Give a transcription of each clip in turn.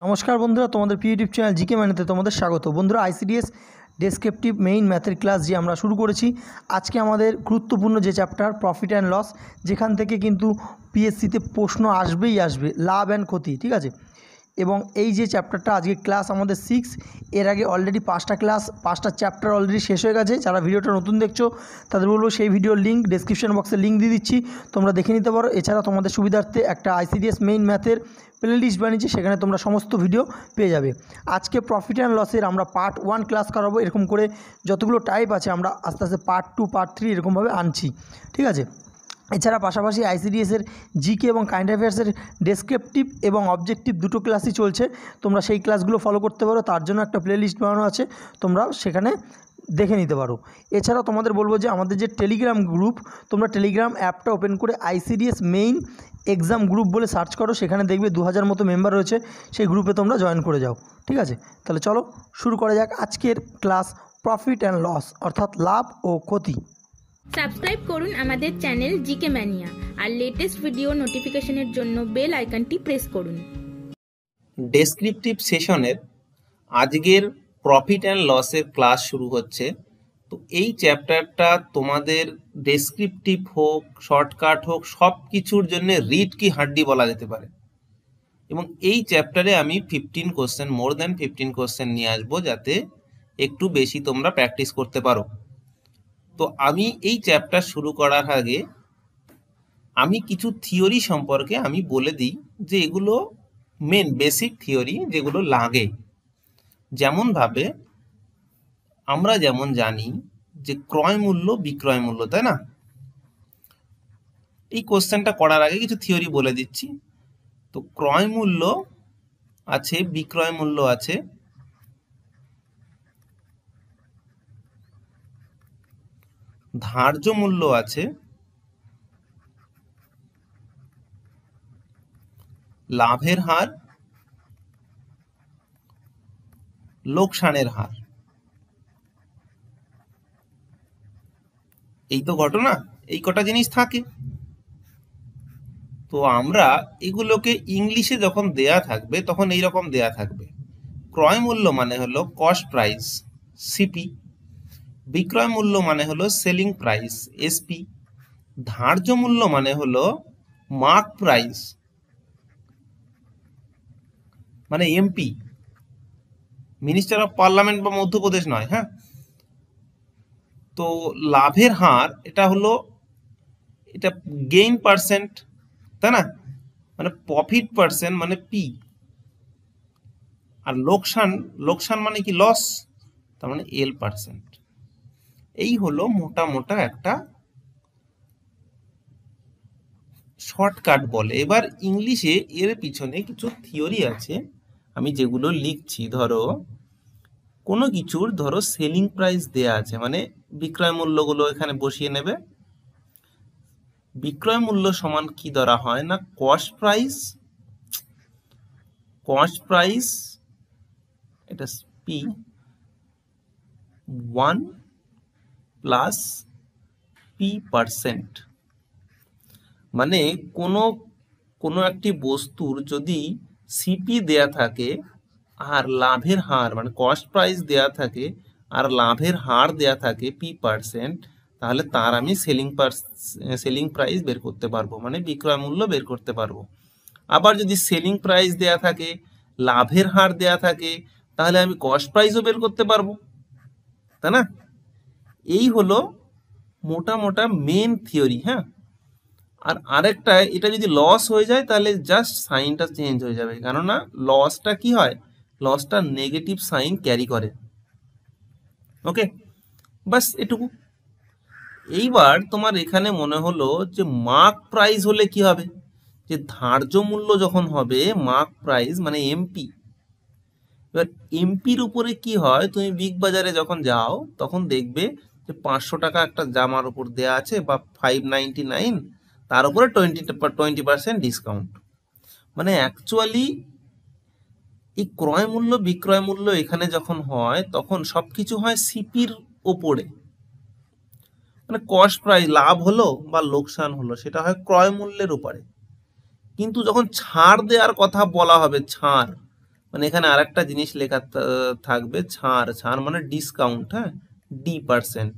নমস্কার বন্ধুরা, তোমাদের প্রিয় ইউটিউব চ্যানেল জিকে ম্যানেতে তোমাদের স্বাগত। বন্ধুরা, আইসিডিএস ডেসক্রিপটিভ মেইন ম্যাথের ক্লাস যে আমরা শুরু করেছি, আজকে আমাদের গুরুত্বপূর্ণ যে চ্যাপ্টার প্রফিট অ্যান্ড লস, যেখান থেকে কিন্তু পিএসসিতে প্রশ্ন আসবেই আসবে, লাভ অ্যান্ড ক্ষতি, ঠিক আছে। এবং এই যে চ্যাপ্টারটা আজকে ক্লাস আমাদের 6, এর আগে অলরেডি 5টা চ্যাপ্টার অলরেডি শেষ হয়ে গেছে। যারা ভিডিওটা নতুন দেখছো তাদের বলবো সেই ভিডিওর লিঙ্ক ডেসক্রিপশন বক্সে লিঙ্ক দিয়ে দিচ্ছি, তোমরা দেখে নিতে পারো। এছাড়া তোমাদের সুবিধার্থে একটা আইসিডিএস মেইন ম্যাথের প্লেলিস্ট বানিয়েছি, সেখানে তোমরা সমস্ত ভিডিও পেয়ে যাবে। আজকে প্রফিট অ্যান্ড লসের আমরা পার্ট 1 ক্লাস করাবো। এরকম করে যতগুলো টাইপ আছে আমরা আস্তে আস্তে পার্ট 2, পার্ট 3 এরকমভাবে আনছি, ঠিক আছে। এছাড়া পাশাপাশি আইসিডিএসের জিকে এবং কারেন্ট অ্যাফেয়ার্সের ডেসক্রিপটিভ এবং অবজেক্টিভ দুটো ক্লাসই চলছে, তোমরা সেই ক্লাসগুলো ফলো করতে পারো। তার জন্য একটা প্লেলিস্ট বানানো আছে, তোমরা সেখানে দেখে নিতে পারো। এছাড়াও তোমাদের বলবো যে আমাদের যে টেলিগ্রাম গ্রুপ, তোমরা টেলিগ্রাম অ্যাপটা ওপেন করে আইসিডিএস মেইন এক্সাম গ্রুপ বলে সার্চ করো, সেখানে দেখবে 2000 মতো মেম্বার রয়েছে, সেই গ্রুপে তোমরা জয়েন করে যাও, ঠিক আছে। তাহলে চলো শুরু করা যাক আজকের ক্লাস প্রফিট অ্যান্ড লস, অর্থাৎ লাভ ও ক্ষতি। সাবস্ক্রাইব করুন আমাদের চ্যানেল জিকে ম্যানিয়া আর লেটেস্ট ভিডিও নোটিফিকেশনের জন্য বেল আইকনটি প্রেস করুন। ডেসক্রিপটিভ সেশনের আজকের প্রফিট অ্যান্ড লসের ক্লাস শুরু হচ্ছে। তো এই চ্যাপ্টারটা তোমাদের ডেসক্রিপটিভ হোক, শর্টকাট হোক, সব কিছুর জন্য রিড কি হাড্ডি বলা যেতে পারে। এবং এই চ্যাপ্টারে আমি 15 কোশ্চেন, মোর দ্যান 15 কোশ্চেন নিয়ে আসবো, যাতে একটু বেশি তোমরা প্র্যাকটিস করতে পারো। তো আমি এই চ্যাপ্টার শুরু করার আগে আমি কিছু থিওরি সম্পর্কে আমি বলে দিই, যে এগুলো মেন বেসিক থিওরি যেগুলো লাগে। যেমন ভাবে আমরা যেমন জানি যে ক্রয় মূল্য বিক্রয় মূল্য, তাই না? এই কোশ্চেনটা করার আগে কিছু থিওরি বলে দিচ্ছি। তো ক্রয় মূল্য আছে, বিক্রয় মূল্য আছে, ধার্য মূল্য আছে, লাভের হার, লোকসানের হার। এই তো ঘটনা, এই কটা জিনিস থাকে। তো আমরা এগুলোকে ইংলিশে যখন দেয়া থাকবে তখন এইরকম দেয়া থাকবে। ক্রয় মূল্য মানে হলো কস্ট প্রাইস, সিপি। বিক্রয় মূল্য মানে হলো সেলিং প্রাইস, এসপি। ধার্য মূল্য মানে হলো মার্ক প্রাইস, মানে এমপি, মিনিস্টার অফ পার্লামেন্ট বা মধ্যপ্রদেশ নয়, হ্যাঁ। তো লাভের হার এটা হলো, এটা গেইন পার্সেন্ট, তাই না? মানে প্রফিট পার্সেন্ট, মানে পি। আর লোকসান মানে কি? লস, তার মানে এল পার্সেন্ট। এই হলো মোটা মোটা একটা শর্টকাট বলে। এবার ইংলিশে এর পিছনে কিছু থিওরি আছে, আমি যেগুলো লিখছি। ধরো কোনো কিছুর সেলিং প্রাইস দেয়া আছে, মানে বিক্রয় মূল্যগুলো এখানে বসিয়ে নেবে। বিক্রয় মূল্য সমান কি ধরা হয় না? কস্ট প্রাইস এটা পি 1 প্লাস পি পার্সেন্ট। মানে কোনো একটি বস্তুর যদি সিপি দেয়া থাকে আর লাভের হার মানে কস্ট প্রাইস দেয়া থাকে আর লাভের হার দেয়া থাকে পি পার্সেন্ট, তাহলে তার আমি সেলিং প্রাইস বের করতে পারবো, মানে বিক্রয় মূল্য বের করতে পারবো। আবার যদি সেলিং প্রাইস দেয়া থাকে, লাভের হার দেয়া থাকে, তাহলে আমি কস্ট প্রাইসও বের করতে পারবো, তাই না? এই হলো মোটা মোটা মেন থিওরি, হ্যাঁ। আর আরেকটা, এটা যদি লস হয়ে যায় তাহলে জাস্ট সাইনটা চেঞ্জ হয়ে যাবে, কেননা লসটা কি হয়? লসটা নেগেটিভ সাইন ক্যারি করে। ওকে, বাস এটুকু। এইবার তোমার এখানে মনে হলো যে মার্ক প্রাইস হলে কি হবে? যে ধার্য মূল্য যখন হবে মার্ক প্রাইস মানে এমপি। এবার এমপির উপরে কি হয়, তুমি বিগ বাজারে যখন যাও তখন দেখবে যে 500 টাকা একটা জামার উপর দেয়া আছে বা 599, তার উপরে 20% ডিসকাউন্ট। মানে অ্যাকচুয়ালি এই ক্রয় মূল্য বিক্রয় মূল্য এখানে যখন হয় তখন সবকিছু হয় সিপির ওপরে, মানে কস্ট প্রাইস লাভ হলো বা লোকসান হলো সেটা হয় ক্রয় মূল্যের উপরে। কিন্তু যখন ছাড় দেওয়ার কথা বলা হবে, ছাড়, মানে এখানে আরেকটা জিনিস লেখা থাকবে, ছাড়। ছাড় মানে ডিসকাউন্ট, হ্যাঁ, D%।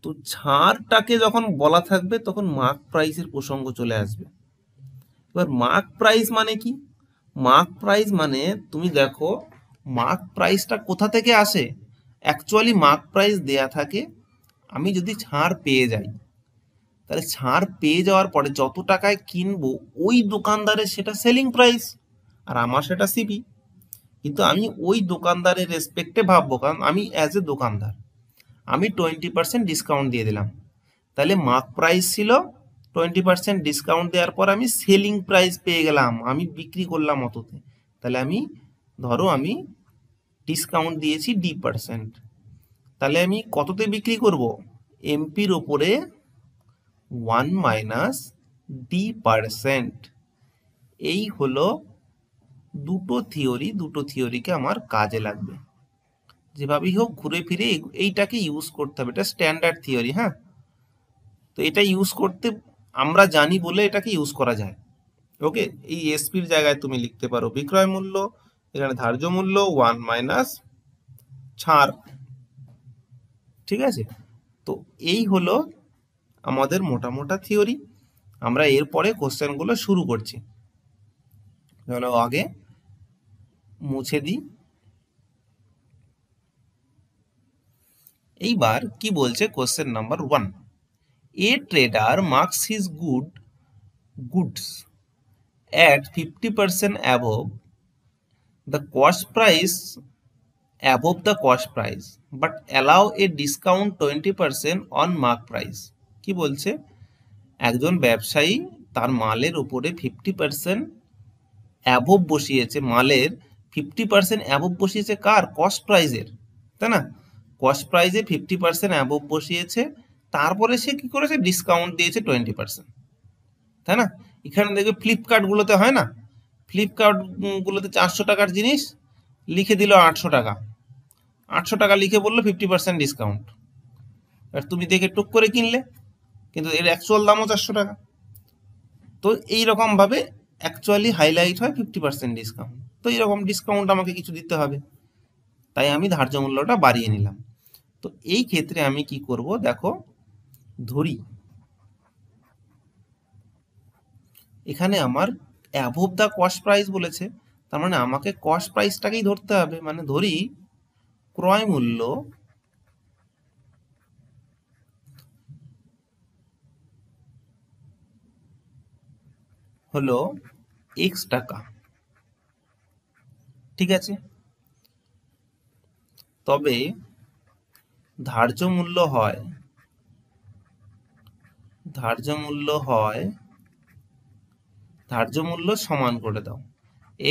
তো ছাড়টাকে যখন বলা থাকবে তখন মার্ক প্রাইসের প্রসঙ্গ চলে আসবে। এবার মার্ক প্রাইস মানে কি? মার্ক প্রাইস মানে তুমি দেখো মার্ক প্রাইসটা কোথা থেকে আসে। অ্যাকচুয়ালি মার্ক প্রাইস দেয়া থাকে, আমি যদি ছাড় পেয়ে যাই তাহলে ছাড় পেয়ে যাওয়ার পরে যত টাকায় কিনবো ওই দোকানদারের সেটা সেলিং প্রাইস, আর আমার সেটা সিপি। কিন্তু আমি ওই দোকানদারের রেসপেক্টে ভাববো, কারণ আমি অ্যাজ এ দোকানদার আমি 20% ডিসকাউন্ট দিয়ে দিলাম, তাহলে মার্ক প্রাইস ছিল 20% ডিসকাউন্ট দেওয়ার পর আমি সেলিং প্রাইস পেয়ে গেলাম, আমি বিক্রি করলাম অততে। তাহলে আমি ধরো আমি ডিসকাউন্ট দিয়েছি D%, তাহলে আমি কততে বিক্রি করব? এমপির ওপরে 1 মাইনাস D%। এই হলো দুটো থিওরিকে আমার কাজে লাগবে, যেভাবেই হোক ঘুরে ফিরে এইটাকে ইউজ করতে হবে। এটা স্ট্যান্ডার্ড থিওরি, হ্যাঁ। তো এটা ইউজ করতে আমরা জানি বলে এটাকে ইউজ করা যায়। ওকে, এই এসপির জায়গায় তুমি লিখতে পারো বিক্রয় মূল্য, এখানে ধার্য মূল্য 1 মাইনাস ছাড়। ঠিক আছে, তো এই হলো আমাদের মোটা থিওরি। আমরা এরপরে কোশ্চেনগুলো শুরু করছি। চলো আগে মুছে দিই। এইবার কি বলছে question number 1, A tedder marks his goods at 50% above the cost price but allow a discount 20% on mark price। কি বলছে? একজন ব্যবসায়ী তার মালের উপরে 50% অ্যাবভ বসিয়েছে, মালের 50% অ্যাবভ বসিয়েছে কার? কস্ট প্রাইজের, তাই না? কস্ট প্রাইজে 50% অ্যাবভ বসিয়েছে, তারপরে সে কি করেছে? ডিসকাউন্ট দিয়েছে 20%, তাই না? এখানে দেখবে ফ্লিপকার্টগুলোতে হয় না, ফ্লিপকার্টগুলোতে 400 টাকার জিনিস লিখে দিল 800 টাকা, 800 টাকা লিখে বললো 50% ডিসকাউন্ট। আর তুমি দেখে টুক করে কিনলে, কিন্তু এর অ্যাকচুয়াল দামও 400 টাকা। তো এইরকম ভাবে অ্যাকচুয়ালি হাইলাইট হয় 50% ডিসকাউন্ট। তো এইরকম ডিসকাউন্ট আমাকে কিছু দিতে হবে, তাই আমি ধার্য মূল্যটা বাড়িয়ে নিলাম। তো এই ক্ষেত্রে আমি কি করব? দেখো, ধরি এখানে আমার অ্যাবভ দ্য কস্ট প্রাইস বলেছে, তার মানে আমাকে কস্ট প্রাইসটাকেই ধরতে হবে। মানে ধরি ক্রয় মূল্য হলো x টাকা, ঠিক আছে? তবে ধার্য মূল্য সমান করে দাও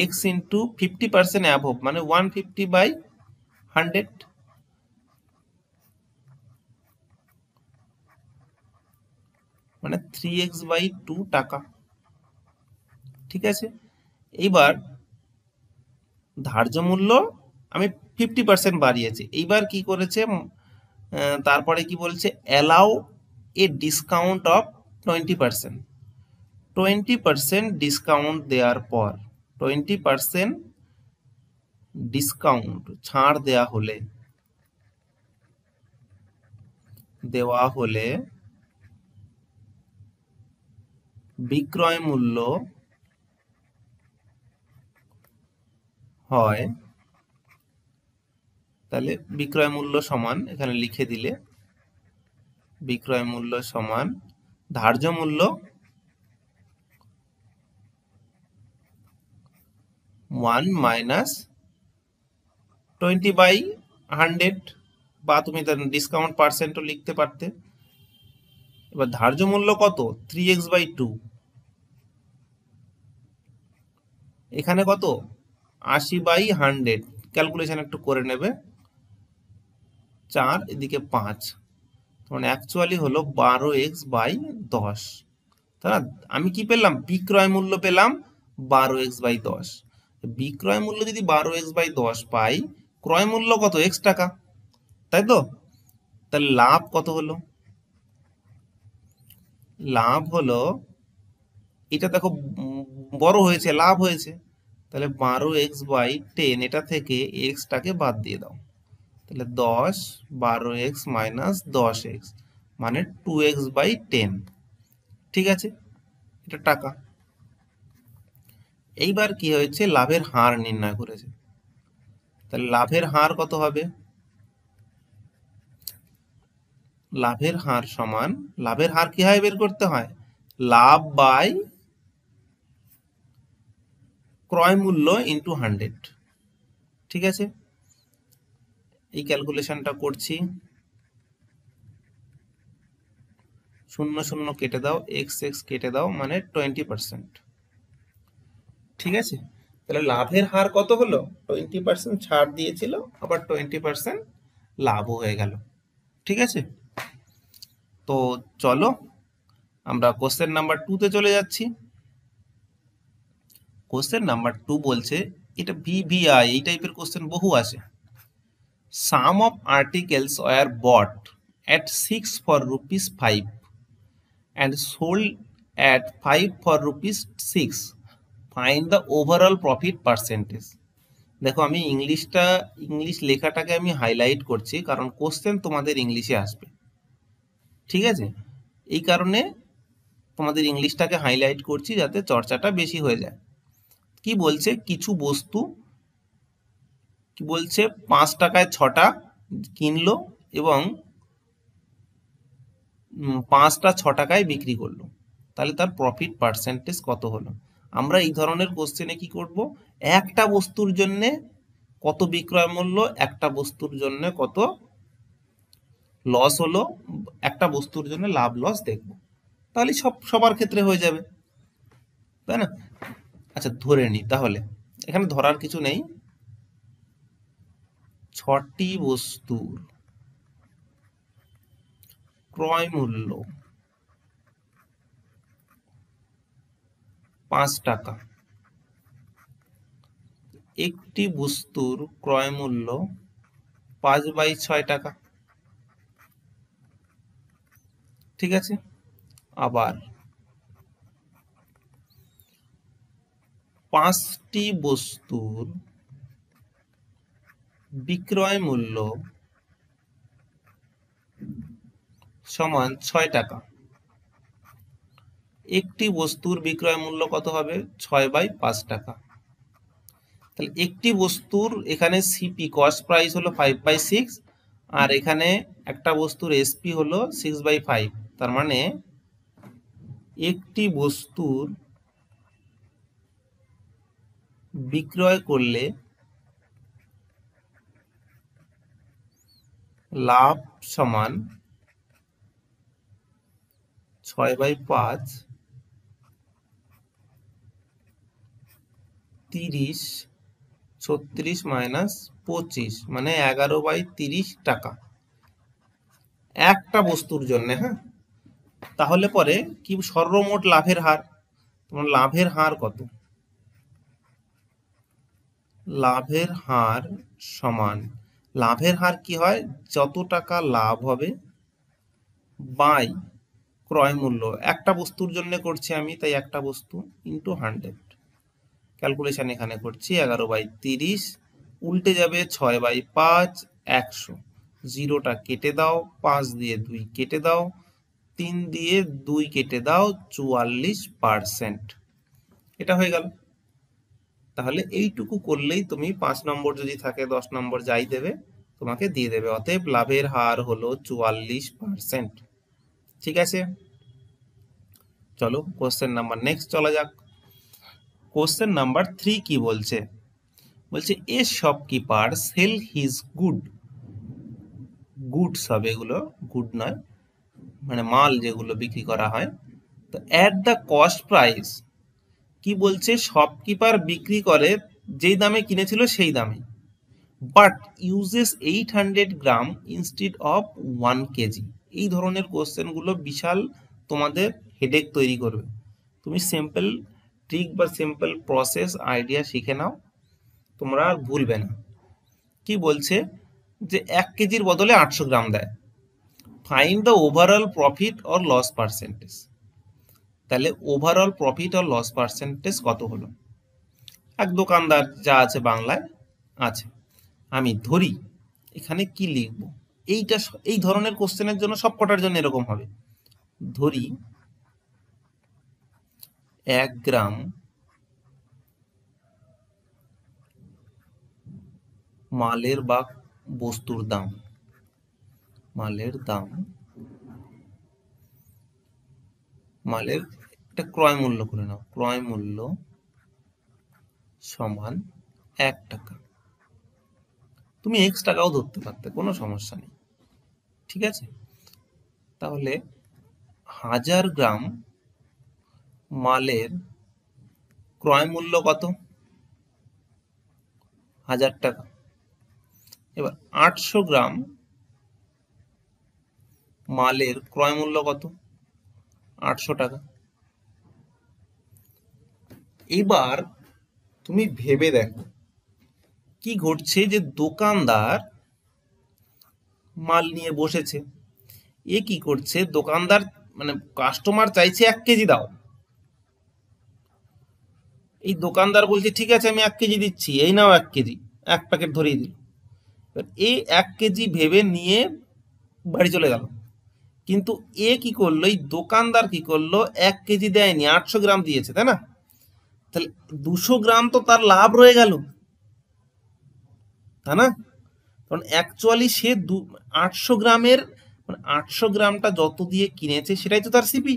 x ইন্টু 50% অ্যাবভ, মানে 150/100, মানে 3x/2 টাকা, ঠিক আছে? এইবার ধার্য মূল্য আমি 50% বাড়িয়েছি, এইবার কি করেছে? তারপরে কি বলছে? Allow A discount of 20%। 20% discount দেওয়ার পর 20% ডিসকাউন্ট ছাড় দেওয়া হলে বিক্রয় মূল্য হয়, তাহলে বিক্রয় মূল্য সমান, এখানে লিখে দিলে বিক্রয় মূল্য সমান ধার্য মূল্য 1 মাইনাস 20/100, বা তুমি ডিসকাউন্ট পার্সেন্টও লিখতে পারতে। এবার ধার্য মূল্য কত? 3x/2, এখানে কত? 80/100, ক্যালকুলেশন একটু করে নেবে, 4 এদিকে 5, মানে অ্যাকচুয়ালি হলো 12x/10, তাই না? আমি কি পেলাম? বিক্রয় মূল্য পেলাম 12x/10। বিক্রয় মূল্য যদি 12x/10 পাই, ক্রয় মূল্য কত? x টাকা, তাই তো? তাহলে লাভ কত হলো? লাভ হলো, এটা দেখো বড় হয়েছে, লাভ হয়েছে, তাহলে 12x বাই 10 এটা থেকে এক্সটাকে বাদ দিয়ে দাও, তাহলে 10 12x মাইনাস 10x মানে 2x বাই 10। ঠিক আছে, এটা টাকা। এইবার কি হয়েছে, লাভের হার নির্ণয় করেছে। তাহলে লাভের হার কত হবে, লাভের হার সমান, লাভের হার কিভাবে বের করতে হয়, লাভ বাই ক্রয় মূল্য ইন্টু 100। ঠিক আছে, এই ক্যালকুলেশনটা করছি। 0 0 কেটে দাও, x x কেটে দাও, মানে 20%। ঠিক আছে, তাহলে লাভের হার কত হলো, 20% ছাড় দিয়েছিল, আবার 20% লাভও হয়ে গেল। ঠিক আছে, তো চলো আমরা কোশ্চেন নাম্বার 2 তে চলে যাচ্ছি। কোশ্চেন নাম্বার 2 বলছে, এটা ভিভিআই এই টাইপের কোশ্চেন বহু আসে। Some of articles were bought at 6 for rupees 5 and sold at 5 for rupees 6. Find the overall profit percentage. দেখো আমি ইংলিশ লেখাটাকে আমি হাইলাইট করছি, কারণ কোশ্চেন তোমাদের ইংলিশে আসবে। ঠিক আছে, এই কারণে তোমাদের ইংলিশটাকে হাইলাইট করছি যাতে চর্চাটা বেশি হয়ে যায়। কি বলছে, কিছু বস্তু কি বলছে 5 টাকায় 6টা কিনলো এবং 5টা 6 টাকায় বিক্রি করলো, তাহলে তার প্রফিট পার্সেন্টেজ কত হলো। আমরা এই ধরনের কোশ্চেনে কি করব, একটা বস্তুর জন্য কত বিক্রয় মূল্য, একটা বস্তুর জন্য কত লস হলো, একটা বস্তুর জন্য লাভ লস দেখব, তাহলে সবার ক্ষেত্রে হয়ে যাবে, তাই না। আচ্ছা ধরে নি, তাহলে এখানে ধরার কিছু নেই, 6টি বস্তুর ক্রয় মূল্য 5 টাকা, একটি বস্তুর ক্রয় মূল্য 5/6 টাকা। ঠিক আছে, আবার 5টি বস্তুর বিক্রয় মূল্য সমান 6 টাকা, একটি বস্তুর বিক্রয় মূল্য কত হবে, 6/5 টাকা। তাহলে একটি বস্তুর এখানে সিপি কস্ট প্রাইস হলো 5/6, আর এখানে একটা বস্তুর এসপি হলো 6/5, তার মানে একটি বস্তুর বিক্রয় করলে লাভ সমান 6/5 30 36 মাইনাস 25 মানে 11/30 টাকা একটা বস্তুর জন্য। হ্যাঁ, তাহলে পরে কি সর্বমোট লাভের হার, তোমার লাভের হার কত, লাভের হার সমান, লাভের হার কি হয়, যত টাকা লাভ হবে বাই ক্রয় মূল্য, একটা বস্তুর জন্য করছি আমি, তাই একটা বস্তু ইন্টু 100। ক্যালকুলেশন এখানে করছি, 11/30 উল্টে যাবে 6/5 100, জিরোটা কেটে দাও, 5 দিয়ে 2 কেটে দাও, 3 দিয়ে 2 কেটে দাও, 44%। এটা হয়ে গেল। তাহলে এইটুকু করলেই তুমি 5 নম্বর যদি থাকে 10 নম্বর যাই দেবে তোমাকে দিয়ে দেবে। অতএব লাভের হার হলো 44%। ঠিক আছে, চলো কোশ্চেন নাম্বার নেক্সট চলা যাক। কোশ্চেন নাম্বার 3 কি বলছে, বলছে a shopkeeper sell his goods হবে, এগুলো গুড নয়, মানে মাল যেগুলো বিক্রি করা হয়, তো অ্যাট দ্য কস্ট প্রাইস, কি বলছে শপকিপার বিক্রি করে যেই দামে কিনেছিল সেই দামে, but uses 800 gram instead of 1 KG. এই ধরনের কোশ্চেনগুলো বিশাল তোমাদের হেডেক তৈরি করবে। তুমি সিম্পল ট্রিক বা সিম্পল প্রসেস আইডিয়া শিখে নাও, তোমরা আর ভুলবে না। কি বলছে যে 1 কেজির বদলে 800 গ্রাম দেয়, find the overall profit or loss percentage. তাহলে overall profit or loss percentage কত হলো, এক দোকানদার যা আছে বাংলায় আছে। আমি ধরি এখানে কি লিখব, এই ধরনের কোশ্চেনের জন্য সবকটার জন্য এরকম হবে। ধরি 1 গ্রাম মালের বা বস্তুর দাম, মালের একটা ক্রয় মূল্য করে নাও, ক্রয় মূল্য সমান 1 টাকা। তুমি x টাকাও ধরতে পারতে, কোনো সমস্যা নেই, ঠিক আছে। তাহলে 1000 গ্রাম মালের ক্রয় মূল্য কত? 1000 টাকা। এবার 800 গ্রাম মালের ক্রয় মূল্য কত? 800 টাকা। এবার তুমি ভেবে দেখো কি ঘটছে, যে দোকানদার মাল নিয়ে বসেছে, এ কি করছে, দোকানদার মানে কাস্টমার চাইছে 1 কেজি দাও, এই দোকানদার বলছে ঠিক আছে আমি 1 কেজি দিচ্ছি, এই নাও 1 কেজি, 1 প্যাকেট ধরিয়ে দিল। এই 1 কেজি ভেবে নিয়ে বাড়ি চলে গেল, কিন্তু এ কি করলো, এই দোকানদার কি করলো, 1 কেজি দেয়নি, 800 গ্রাম দিয়েছে, তাই না? তাহলে 200 গ্রাম তো তার লাভ রয়ে গেল, তাই না? কারণ অ্যাকচুয়ালি সে 800 গ্রামের মানে 800 গ্রামটা যত দিয়ে কিনেছে সেটাই তো তার সিপি।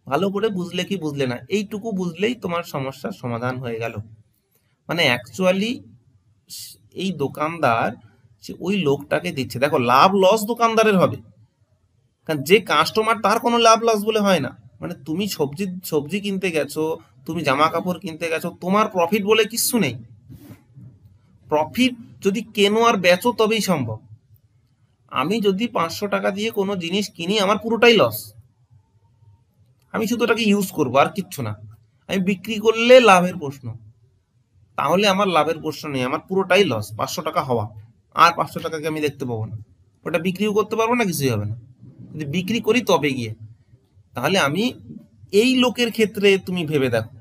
ভালো করে বুঝলে কি বুঝলে না, এইটুকু বুঝলেই তোমার সমস্যার সমাধান হয়ে গেল। মানে অ্যাকচুয়ালি এই দোকানদার সে ওই লোকটাকে দিচ্ছে, দেখো লাভ লস দোকানদারের হবে, কারণ যে কাস্টমার তার কোনো লাভ লস বলে হয় না। মানে তুমি সবজি কিনতে গেছো, তুমি জামা কাপড় কিনতে গেছো, তোমার প্রফিট বলে কিচ্ছু নেই। প্রফিট যদি কেনো আর বেচো তবেই সম্ভব। আমি যদি 500 টাকা দিয়ে কোনো জিনিস কিনি, আমার পুরোটাই লস, আমি শুধু ওটাকে ইউজ করবো আর কিচ্ছু না। আমি বিক্রি করলে লাভের প্রশ্ন, তাহলে আমার লাভের প্রশ্ন নেই, আমার পুরোটাই লস, 500 টাকা হওয়া, আর 500 টাকাকে আমি দেখতে পাবো না, ওটা বিক্রিও করতে পারবো না, কিছুই হবে না। যদি বিক্রি করি তবে গিয়ে, তাহলে আমি এই লোকের ক্ষেত্রে তুমি ভেবে দেখো,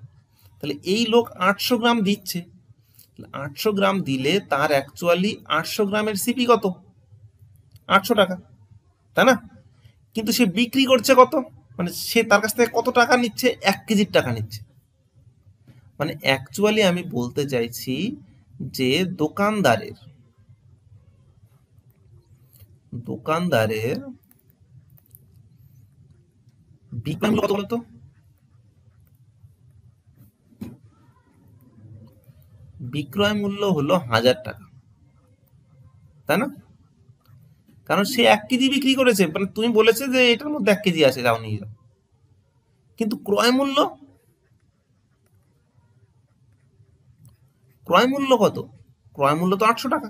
তাহলে এই লোক 800 গ্রাম দিচ্ছে, 800 গ্রাম দিলে তার অ্যাকচুয়ালি 800 গ্রামের সিপি কত? 800 টাকা, তাই না? কিন্তু সে বিক্রি করছে কত, মানে সে তার কাছ থেকে কত টাকা নিচ্ছে? 1 কেজির টাকা নিচ্ছে। মানে অ্যাকচুয়ালি আমি বলতে চাইছি যে দোকানদারের বিক্রয় মূল্য কত বলতো? বিক্রয় মূল্য হলো 1000 টাকা, তাই না? কারণ সে 1 কেজি বিক্রি করেছে, মানে তুমি বলেছে যে এটার মধ্যে 1 কেজি আছে, যাও নিয়ে যাও। কিন্তু ক্রয় মূল্য কত? ক্রয় মূল্য তো 800 টাকা,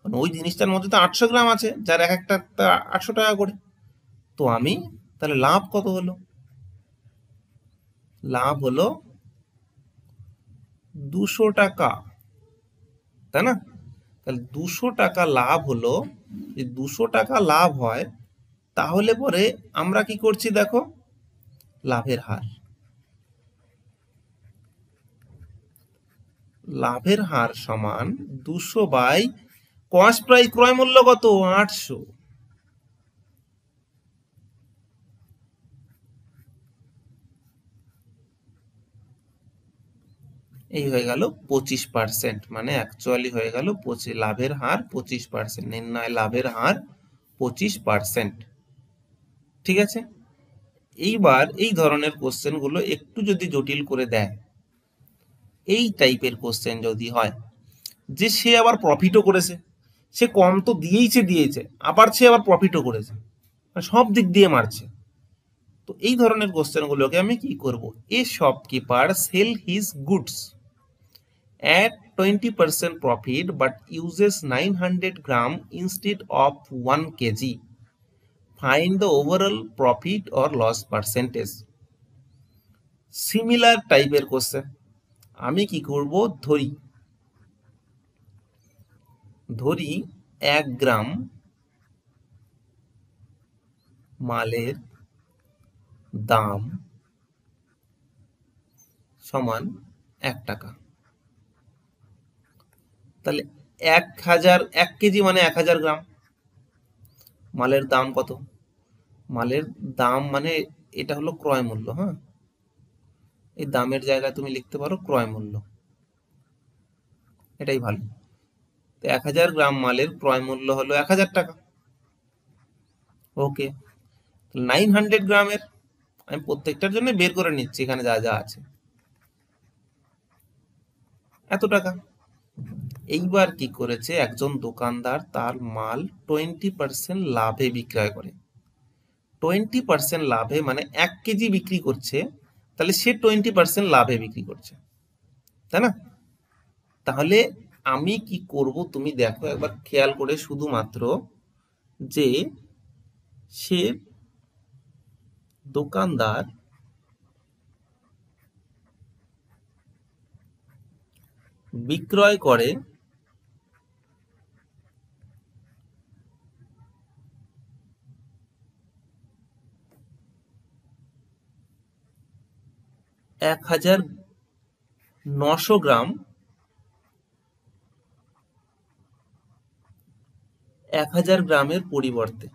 মানে ওই জিনিসটার মধ্যে তো 800 গ্রাম আছে, যার এক একটা 800 টাকা করে। তো আমি তাহলে লাভ কত হলো? লাভ হলো 200 টাকা, তাই না? তাহলে 200 টাকা লাভ হলো। যে 200 টাকা লাভ হয়, তাহলে পরে আমরা কি করছি দেখো, লাভের হার সমান 200 বাই কস্ট প্রাইস, ক্রয় মূল্য কত? 800। এই হয়ে গেল 25%, মানে অ্যাকচুয়ালি হয়ে গেল লাভের হার 25%, নির্ণয় লাভের হার 25%। ঠিক আছে, এইবার এই ধরনের কোশ্চেন গুলো একটু যদি জটিল করে দেয়, এই টাইপের কোশ্চেন যদি হয়, যে সে আবার প্রফিটও করেছে, সে কম তো দিয়েছে, আবার সে আবার প্রফিটও করেছে, সব দিক দিয়ে মারছে, তো এই ধরনের কোশ্চেন গুলোকে আমি কি করব, a shopkeeper sell his goods at 20% profit but uses 900 gram instead of 1 kg. Find the overall profit or loss percentage. Similar টাইপের কোশ্চেন আমি কি করব, ধরি 1 গ্রাম মালের দাম সমান 1 টাকা। তাহলে 1 কেজি মানে 1000 গ্রাম। মালের দাম কত? মালের দাম মানে এটা হলো ক্রয় মূল্য। হ্যাঁ, এই দামের জায়গায় তুমি লিখতে পারো ক্রয় মূল্য, এটাই ভালো। তো 1000 গ্রাম মালের ক্রয় মূল্য হলো 1000 টাকা। ওকে, 900 গ্রামের আমি প্রত্যেকটার জন্য বের করে নিচ্ছি, এখানে যা যা আছে এত টাকা। এইবার কি করেছে, একজন দোকানদার তার মাল 20% লাভে বিক্রয় করে। 20% লাভে মানে 1 কেজি বিক্রি করছে, তাহলে সে 20% লাভে বিক্রি করছে, তাই না? তাহলে আমি কি করব তুমি দেখো একবার খেয়াল করে, শুধুমাত্র যে সে দোকানদার বিক্রয় করে 1900 গ্রাম 1000 গ্রামের পরিবর্তে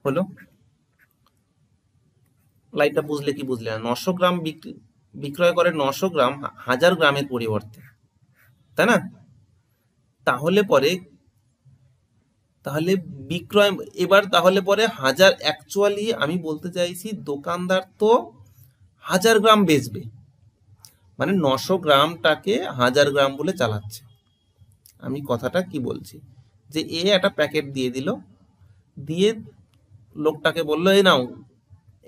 হলো। লাইনটা বুঝলে কি বুঝলে না? 900 গ্রাম বিক্রয় করে 900 গ্রাম 1000 গ্রামের পরিবর্তে, তাই না? তাহলে বিক্রয় এবার তাহলে পরে 1000, অ্যাকচুয়ালি আমি বলতে চাইছি দোকানদার তো 1000 গ্রাম বেচবে, মানে 900 গ্রামটাকে 1000 গ্রাম বলে চালাচ্ছে। আমি কথাটা কি বলছি, যে এ একটা প্যাকেট দিয়ে দিল, দিয়ে লোকটাকে বললো এই নাও,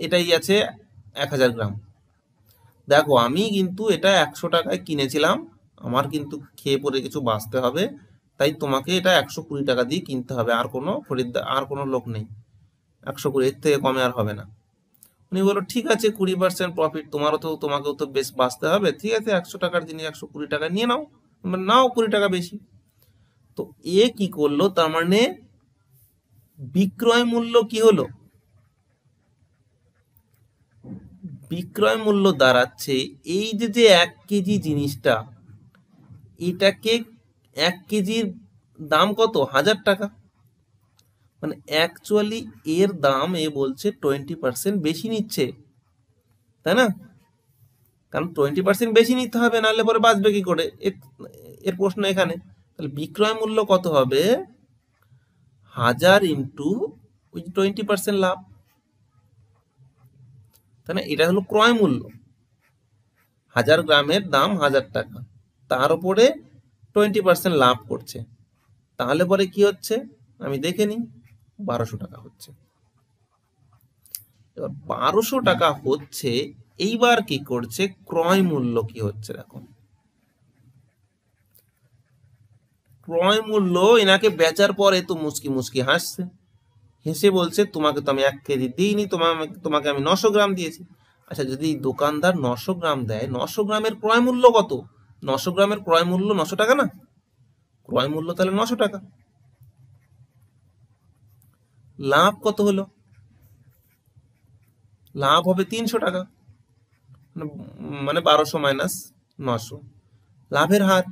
এটাই আছে 1000 গ্রাম। দেখো আমি কিন্তু এটা 100 টাকায় কিনেছিলাম, আমার কিন্তু খেয়ে পরে কিছু বাঁচতে হবে, তাই তোমাকে এটা 120 টাকা দিয়ে কিনতে হবে, আর কোনো খরিদ্দার আর কোনো লোক নেই, 120, এর থেকে কমে আর হবে না। উনি বললো ঠিক আছে, 20% প্রফিট, তোমাকেও তো বেশ বাঁচতে হবে, ঠিক আছে 100 টাকার জিনিস 120 টাকা নিয়ে নাও, নাও 20 টাকা বেশি। তো এ কি করলো, তার মানে বিক্রয় মূল্য কি হলো, বিক্রয় মূল্য দাঁড়াচ্ছে এই যে 1 কেজি জিনিসটা, এটাকে 1 কেজির দাম কত, 1000 টাকা, মানে অ্যাকচুয়ালি এর দাম এ বলছে 20% বেশি নিচ্ছে, তাই না? কারণ 20% বেশি নিতে হবে, নাহলে পরে বাঁচবে কি করে, এর প্রশ্ন এখানে। তাহলে বিক্রয় মূল্য কত হবে, 1000 ইন্টু ওই 20% লাভ, তাই না? এটা হলো ক্রয় মূল্য, 1000 গ্রামের দাম 1000 টাকা, তার উপরে 20% লাভ করছে, তাহলে পরে কি হচ্ছে আমি দেখে নিই, 1200 টাকা হচ্ছে। এবার 1200 টাকা হচ্ছে, এইবার কি করছে, ক্রয় মূল্য কি হচ্ছে দেখো, ক্রয় মূল্য এনাকে বেচার পরে তো মুচকি মুচকি হাসছে, হেসে বলছে তোমাকে তো আমি 1 কেজি দিইনি, তোমাকে আমি 900 গ্রাম দিয়েছি। আচ্ছা, যদি দোকানদার 900 গ্রাম দেয়, 900 গ্রামের ক্রয় মূল্য কত, 900 গ্রামের ক্রয় মূল্য 900 টাকা না, ক্রয় মূল্য তাহলে 900 টাকা। লাভ কত হলো, লাভ হবে 300 টাকা, মানে 1200 মাইনাস 900, লাভের হার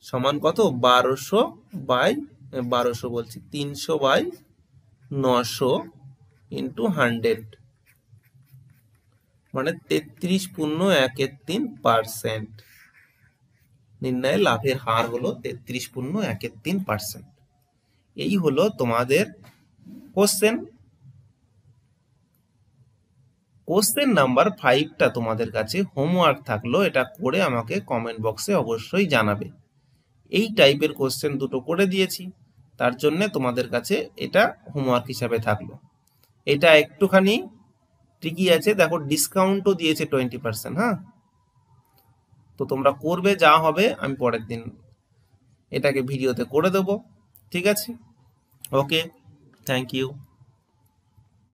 সমান কত, 1200 বলছি 300/900 ইন্টু 100, মানে 33.13%। নির্ণয় লাভের হার হলো 33.13%। এই হলো তোমাদের কোশ্চেন নাম্বার 5টা তোমাদের কাছে হোমওয়ার্ক থাকলো, এটা করে আমাকে কমেন্ট বক্সে অবশ্যই জানাবে। এই টাইপের কোশ্চেন দুটো করে দিয়েছি, তার জন্য তোমাদের কাছে এটা হোমওয়ার্ক হিসাবে থাকলো। এটা একটুখানি ট্রিকি আছে, দেখো ডিসকাউন্টও দিয়েছে 20%। হ্যাঁ, তো তোমরা করবে, যা হবে আমি পরের দিন এটাকে ভিডিওতে করে দেবো, ঠিক আছে? ওকে, থ্যাংক ইউ।